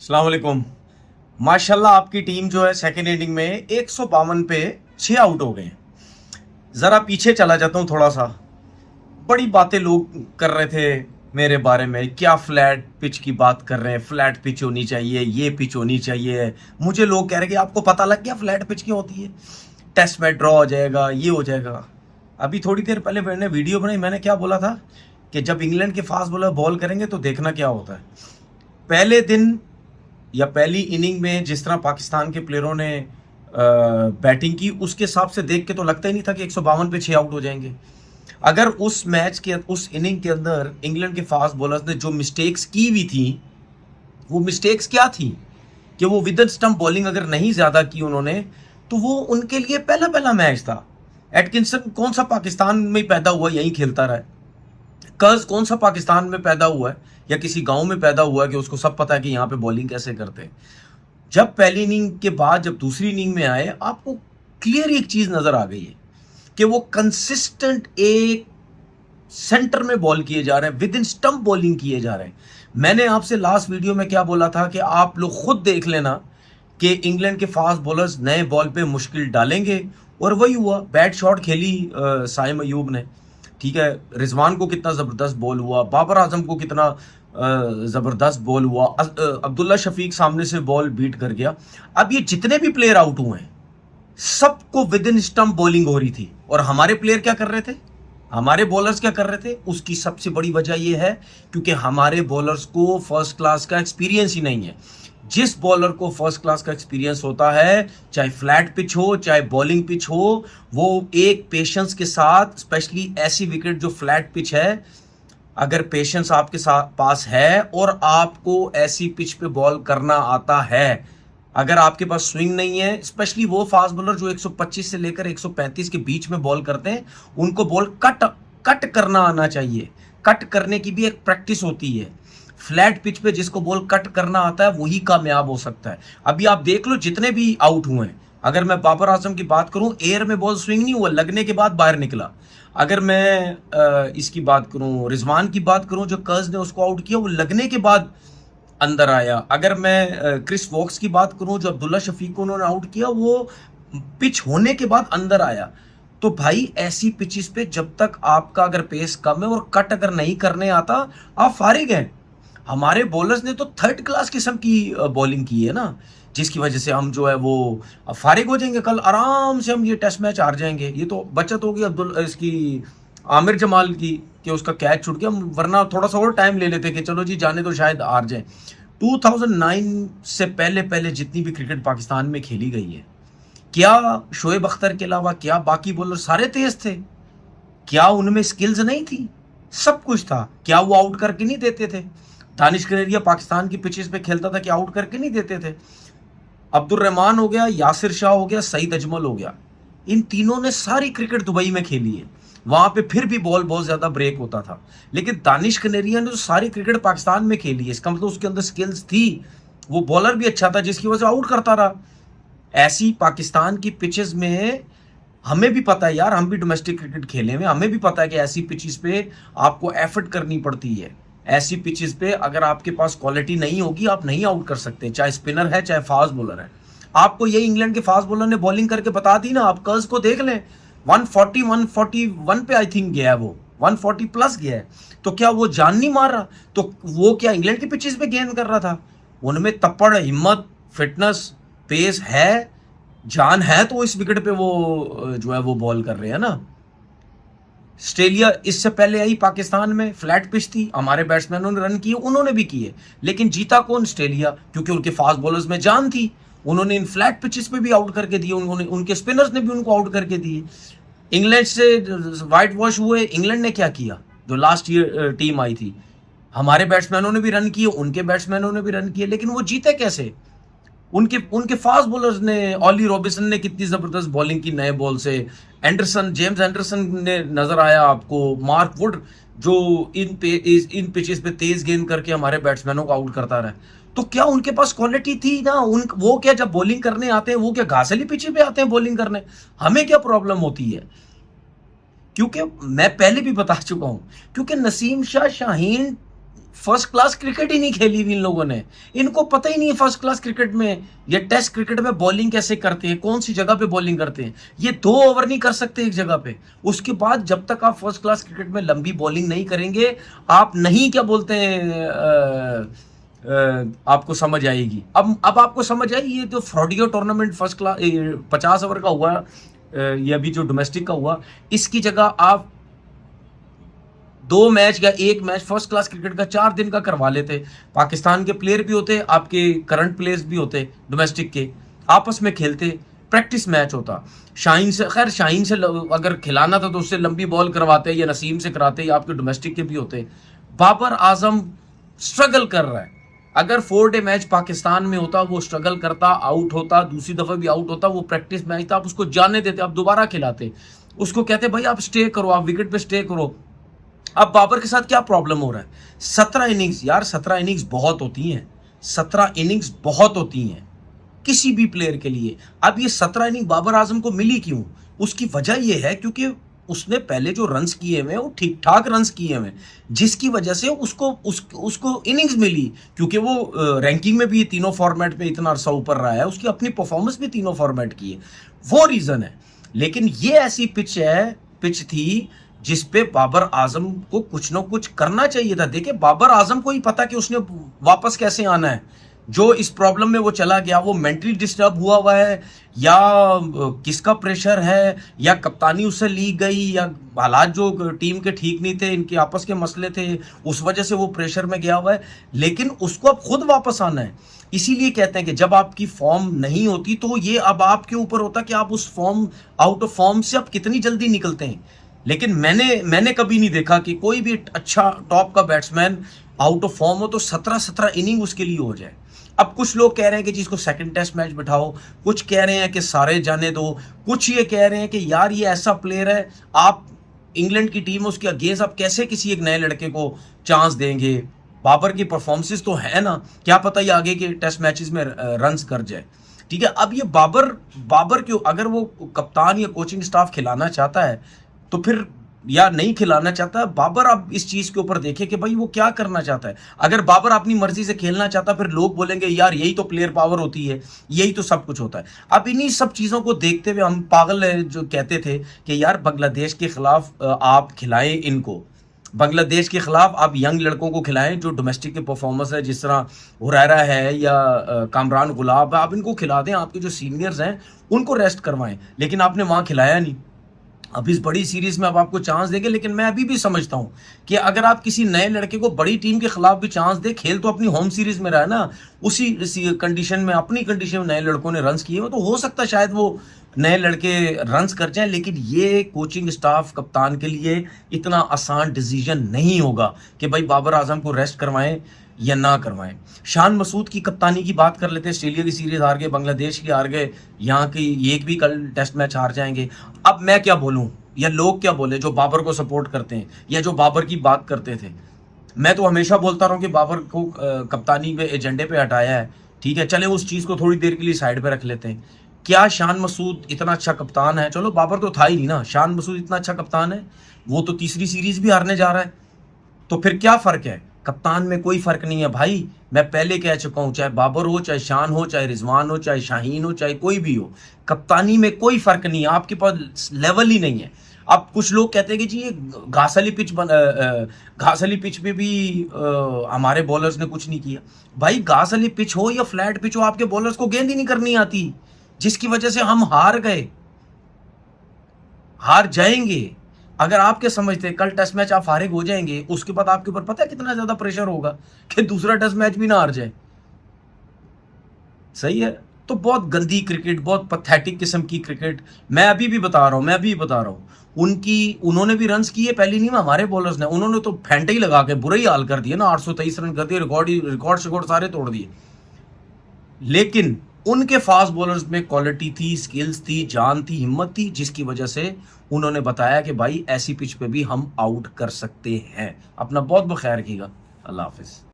अस्सलाम वालेकुम। माशाल्लाह आपकी टीम जो है सेकेंड इनिंग में 152 पे 6 आउट हो गए। ज़रा पीछे चला जाता हूँ थोड़ा सा। बड़ी बातें लोग कर रहे थे मेरे बारे में, क्या फ्लैट पिच की बात कर रहे हैं, फ्लैट पिच होनी चाहिए, ये पिच होनी चाहिए। मुझे लोग कह रहे हैं कि आपको पता लग गया फ्लैट पिच क्यों होती है, टेस्ट में ड्रॉ हो जाएगा, ये हो जाएगा। अभी थोड़ी देर पहले मैंने वीडियो बनाई, मैंने क्या बोला था कि जब इंग्लैंड के फास्ट बॉलर बॉल करेंगे तो देखना क्या होता है। पहले दिन या पहली इनिंग में जिस तरह पाकिस्तान के प्लेयरों ने बैटिंग की, उसके हिसाब से देख के तो लगता ही नहीं था कि 152 पे 6 आउट हो जाएंगे। अगर उस मैच के उस इनिंग के अंदर इंग्लैंड के फास्ट बॉलर्स ने जो मिस्टेक्स की हुई थी, वो मिस्टेक्स क्या थी कि वो विद इन स्टंप बॉलिंग अगर नहीं ज्यादा की उन्होंने, तो वो उनके लिए पहला पहला मैच था। एटकिंसन कौन सा पाकिस्तान में पैदा हुआ, यहीं खेलता रहा है। कर्ज कौन सा पाकिस्तान में पैदा हुआ है या किसी गांव में पैदा हुआ है कि उसको सब पता है कि यहाँ पे बॉलिंग कैसे करते हैं। जब पहली इनिंग के बाद जब दूसरी इनिंग में आए, आपको क्लियर एक चीज नजर आ गई है कि वो कंसिस्टेंट एक सेंटर में बॉल किए जा रहे हैं, विद इन स्टंप बॉलिंग किए जा रहे हैं। मैंने आपसे लास्ट वीडियो में क्या बोला था कि आप लोग खुद देख लेना कि इंग्लैंड के फास्ट बॉलर्स नए बॉल पे मुश्किल डालेंगे, और वही हुआ। बैट शॉट खेली साइम अयूब ने, ठीक है। रिजवान को कितना जबरदस्त बॉल हुआ, बाबर आजम को कितना जबरदस्त बॉल हुआ, अब्दुल्ला शफीक सामने से बॉल बीट कर गया। अब ये जितने भी प्लेयर आउट हुए हैं, सबको विद इन स्टंप बॉलिंग हो रही थी। और हमारे प्लेयर क्या कर रहे थे, हमारे बॉलर्स क्या कर रहे थे? उसकी सबसे बड़ी वजह यह है क्योंकि हमारे बॉलर्स को फर्स्ट क्लास का एक्सपीरियंस ही नहीं है। जिस बॉलर को फर्स्ट क्लास का एक्सपीरियंस होता है, चाहे फ्लैट पिच हो चाहे बॉलिंग पिच हो, वो एक पेशेंस के साथ, स्पेशली ऐसी विकेट जो फ्लैट पिच है, अगर पेशेंस आपके साथ पास है और आपको ऐसी पिच पे बॉल करना आता है, अगर आपके पास स्विंग नहीं है, स्पेशली वो फास्ट बॉलर जो 125 से लेकर 135 के बीच में बॉल करते हैं, उनको बॉल कट करना आना चाहिए। कट करने की भी एक प्रैक्टिस होती है। फ्लैट पिच पे जिसको बॉल कट करना आता है वही कामयाब हो सकता है। अभी आप देख लो जितने भी आउट हुए हैं, अगर मैं बाबर आजम की बात करूं, एयर में बॉल स्विंग नहीं हुआ, लगने के बाद बाहर निकला। अगर मैं इसकी बात करूं, रिजवान की बात करूं, जो कर्ज ने उसको आउट किया, वो लगने के बाद अंदर आया। अगर मैं क्रिस वॉक्स की बात करूं, जो अब्दुल्ला शफीक को उन्होंने आउट किया, वो पिच होने के बाद अंदर आया। तो भाई ऐसी पिचेस पे जब तक आपका अगर पेस कम है और कट अगर नहीं करने आता, आप फारिग हैं। हमारे बॉलर्स ने तो थर्ड क्लास किस्म की बॉलिंग की है ना, जिसकी वजह से हम जो है वो फारिग हो जाएंगे। कल आराम से हम ये टेस्ट मैच हार जाएंगे। ये तो बचत होगी अब्दुल इसकी आमिर जमाल की कि उसका कैच छूट गया, वरना थोड़ा सा और टाइम ले लेते कि चलो जी जाने तो शायद हार जाए। 2009 से पहले पहले जितनी भी क्रिकेट पाकिस्तान में खेली गई है, क्या शोएब अख्तर के अलावा क्या बाकी बॉलर सारे तेज थे? क्या उनमें स्किल्स नहीं थी? सब कुछ था। क्या वो आउट करके नहीं देते थे? दानिश कनेरिया पाकिस्तान की पिचेस पे खेलता था, क्या आउट करके नहीं देते थे? अब्दुल रहमान हो गया, यासिर शाह हो गया, सईद अजमल हो गया, इन तीनों ने सारी क्रिकेट दुबई में खेली है। वहां पे फिर भी बॉल बहुत ज्यादा ब्रेक होता था। लेकिन दानिश कनेरिया ने तो सारी क्रिकेट पाकिस्तान में खेली है, इसका मतलब उसके अंदर स्किल्स थी। वो बॉलर भी अच्छा था जिसकी वजह से आउट करता रहा। ऐसी पाकिस्तान की पिचेस में हमें भी पता है यार, हम भी डोमेस्टिक क्रिकेट खेले में, हमें भी पता है कि ऐसी पिचेस पे आपको एफर्ट करनी पड़ती है। ऐसी पिचेस पे अगर आपके पास क्वालिटी नहीं होगी, आप नहीं आउट कर सकते, चाहे स्पिनर है चाहे फास्ट बॉलर है। आपको ये इंग्लैंड के फास्ट बॉलर ने बॉलिंग करके बता दी ना। आप कर्ज को देख लें, 140 141 पे आई थिंक गया है, वो 140 प्लस गया है। तो क्या वो जान नहीं मार रहा? तो वो क्या इंग्लैंड की पिचेस पे गेंद कर रहा था? उनमें तप्पड़, हिम्मत, फिटनेस, पेस है, जान है, तो इस विकेट पे वो जो है वो बॉल कर रहे हैं ना। ऑस्ट्रेलिया इससे पहले आई पाकिस्तान में, फ्लैट पिच थी, हमारे बैट्समैनों ने रन किए, उन्होंने भी किए, लेकिन जीता कौन? ऑस्ट्रेलिया, क्योंकि उनके फास्ट बॉलर्स में जान थी। उन्होंने इन फ्लैट पिचेस पे भी आउट करके दिए, उन्होंने उनके स्पिनर्स ने भी उनको आउट करके दिए। इंग्लैंड से व्हाइट वॉश हुए। इंग्लैंड ने क्या किया जो लास्ट ईयर टीम आई थी? हमारे बैट्समैनों ने भी रन किए, उनके बैट्समैनों ने भी रन किए, लेकिन वो जीते कैसे? उनके उनके फास्ट बॉलर्स ने, ऑली रॉबिन्सन ने कितनी जबरदस्त बॉलिंग की नए बॉल से। एंडरसन, जेम्स एंडरसन ने नजर आया आपको। मार्क वुड जो इन पिचेस पे तेज गेंद करके हमारे बैट्समैनों को आउट करता रहा। तो क्या उनके पास क्वालिटी थी ना? वो क्या जब बॉलिंग करने आते हैं, वो क्या घासली पिचे पे आते हैं बॉलिंग करने? हमें क्या प्रॉब्लम होती है? क्योंकि मैं पहले भी बता चुका हूं, क्योंकि Naseem Shah Shaheen first class cricket ही नहीं खेली हुई इन लोगों ने। इनको पता ही नहीं है फर्स्ट क्लास क्रिकेट में या टेस्ट क्रिकेट में बॉलिंग कैसे करते हैं, कौन सी जगह पे बॉलिंग करते हैं। ये 2 ओवर नहीं कर सकते एक जगह पे। उसके बाद जब तक आप फर्स्ट क्लास क्रिकेट में लंबी बॉलिंग नहीं करेंगे, आप नहीं क्या बोलते हैं आपको समझ आएगी। अब आपको समझ आई ये जो फ्रॉडियो टूर्नामेंट फर्स्ट क्लास 50 ओवर का हुआ, ये अभी जो डोमेस्टिक का हुआ, इसकी जगह आप 2 मैच या 1 मैच फर्स्ट क्लास क्रिकेट का 4 दिन का करवा लेते। पाकिस्तान के प्लेयर भी होते, आपके करंट प्लेयर्स भी होते डोमेस्टिक के, आपस में खेलते, प्रैक्टिस मैच होता। शाहीन से, खैर शाहीन से अगर खिलाना था तो उससे लंबी बॉल करवाते या नसीम से कराते, या आपके डोमेस्टिक के भी होते। बाबर आजम स्ट्रगल कर रहा है। अगर 4 डे मैच पाकिस्तान में होता, वो स्ट्रगल करता, आउट होता, दूसरी दफा भी आउट होता, वो प्रैक्टिस मैच था, आप उसको जाने देते, आप दोबारा खिलाते, उसको कहते भाई आप स्टे करो, आप विकेट पे स्टे करो। अब बाबर के साथ क्या प्रॉब्लम हो रहा है? 17 इनिंग्स यार, 17 इनिंग्स बहुत होती हैं, 17 इनिंग्स बहुत होती हैं किसी भी प्लेयर के लिए। अब ये 17 इनिंग बाबर आजम को मिली क्यों? उसकी वजह ये है क्योंकि उसने पहले जो रन्स किए हुए वो ठीक ठाक रन्स किए हुए, जिसकी वजह से उसको इनिंग्स मिली, क्योंकि वो रैंकिंग में भी तीनों फॉर्मेट पे इतना अरसा ऊपर रहा है, उसकी अपनी परफॉर्मेंस भी तीनों फॉर्मेट की है, वो रीजन है। लेकिन ये ऐसी पिच थी जिसपे बाबर आजम को कुछ ना कुछ करना चाहिए था। देखिए बाबर आजम को ही पता कि उसने वापस कैसे आना है। जो इस प्रॉब्लम में वो चला गया, वो मेंटली डिस्टर्ब हुआ है, या किसका प्रेशर है, या कप्तानी उससे ली गई, या हालात जो टीम के ठीक नहीं थे, इनके आपस के मसले थे, उस वजह से वो प्रेशर में गया हुआ है। लेकिन उसको अब खुद वापस आना है। इसीलिए कहते हैं कि जब आपकी फॉर्म नहीं होती तो ये अब आपके ऊपर होता कि आप उस फॉर्म, आउट ऑफ फॉर्म से आप कितनी जल्दी निकलते हैं। लेकिन मैंने कभी नहीं देखा कि कोई भी अच्छा टॉप का बैट्समैन आउट ऑफ फॉर्म हो तो 17 इनिंग उसके लिए हो जाए। अब कुछ लोग कह रहे हैं कि जिसको सेकंड टेस्ट मैच बिठाओ, कुछ कह रहे हैं कि सारे जाने दो, कुछ ये कह रहे हैं कि यार ये ऐसा प्लेयर है, आप इंग्लैंड की टीम है उसके अगेंस्ट आप कैसे किसी एक नए लड़के को चांस देंगे। बाबर की परफॉर्मेंसेस तो है ना, क्या पता ये आगे के टेस्ट मैचेस में रन्स कर जाए। ठीक है, अब ये बाबर क्यों, अगर वो कप्तान या कोचिंग स्टाफ खिलाना चाहता है तो फिर, या नहीं खिलाना चाहता बाबर, अब इस चीज के ऊपर देखे कि भाई वो क्या करना चाहता है। अगर बाबर अपनी मर्जी से खेलना चाहता फिर लोग बोलेंगे यार यही तो प्लेयर पावर होती है, यही तो सब कुछ होता है। अब इन्हीं सब चीजों को देखते हुए हम पागल है जो कहते थे कि यार बांग्लादेश के खिलाफ आप खिलाएं इनको, बांग्लादेश के खिलाफ आप यंग लड़कों को खिलाएं जो डोमेस्टिक के परफॉर्मेंस है, जिस तरह हुरैरा है या कामरान गुलाब, आप इनको खिला दें, आपके जो सीनियर्स हैं उनको रेस्ट करवाएं। लेकिन आपने वहां खिलाया नहीं। अब इस बड़ी सीरीज में अब आपको चांस देंगे, लेकिन मैं अभी भी समझता हूं कि अगर आप किसी नए लड़के को बड़ी टीम के खिलाफ भी चांस दे, खेल तो अपनी होम सीरीज में रहा है ना, उसी कंडीशन में, अपनी कंडीशन में नए लड़कों ने रन्स किए हो, तो हो सकता है शायद वो नए लड़के रन्स कर जाएं। लेकिन ये कोचिंग स्टाफ, कप्तान के लिए इतना आसान डिसीजन नहीं होगा कि भाई बाबर आजम को रेस्ट करवाएं या ना करवाएं। शान मसूद की कप्तानी की बात कर लेते हैं। ऑस्ट्रेलिया की सीरीज हार गए, बांग्लादेश की हार गए, यहाँ की एक भी कल टेस्ट मैच हार जाएंगे। अब मैं क्या बोलूं या लोग क्या बोले जो बाबर को सपोर्ट करते हैं या जो बाबर की बात करते थे। मैं तो हमेशा बोलता रहा हूं कि बाबर को कप्तानी में एजेंडे पे हटाया है, ठीक है, चले उस चीज को थोड़ी देर के लिए साइड पे रख लेते हैं। क्या शान मसूद इतना अच्छा कप्तान है? चलो बाबर तो था ही नहीं ना, शान मसूद इतना अच्छा कप्तान है, वो तो तीसरी सीरीज भी हारने जा रहा है, तो फिर क्या फर्क है? कप्तान में कोई फर्क नहीं है भाई। मैं पहले कह चुका हूं, चाहे बाबर हो, चाहे शान हो, चाहे रिजवान हो, चाहे शाहीन हो, चाहे कोई भी हो, कप्तानी में कोई फर्क नहीं है। आपके पास लेवल ही नहीं है। अब कुछ लोग कहते हैं कि जी ये घासली पिच पे भी हमारे बॉलर्स ने कुछ नहीं किया। भाई घासली पिच हो या फ्लैट पिच हो, आपके बॉलर्स को गेंद ही नहीं करनी आती, जिसकी वजह से हम हार गए, हार जाएंगे। अगर आप क्या समझते हैं कल टेस्ट मैच आप फारिग हो जाएंगे, उसके बाद आपके ऊपर पता है कितना ज्यादा प्रेशर होगा कि दूसरा टेस्ट मैच भी ना हार जाए। सही है, तो बहुत गंदी क्रिकेट, बहुत पैथेटिक किस्म की क्रिकेट। मैं अभी भी बता रहा हूं उन्होंने भी रन्स किए पहली नहीं में, हमारे बॉलर्स ने, उन्होंने तो फेंटे ही लगा के बुरा ही हाल कर दिया ना, 823 रन कर दिए, रिकॉर्ड सारे तोड़ दिए। लेकिन उनके फास्ट बॉलर्स में क्वालिटी थी, स्किल्स थी, जान थी, हिम्मत थी, जिसकी वजह से उन्होंने बताया कि भाई ऐसी पिच पे भी हम आउट कर सकते हैं। अपना बहुत बहुत ख्याल रखिएगा। अल्लाह हाफिज।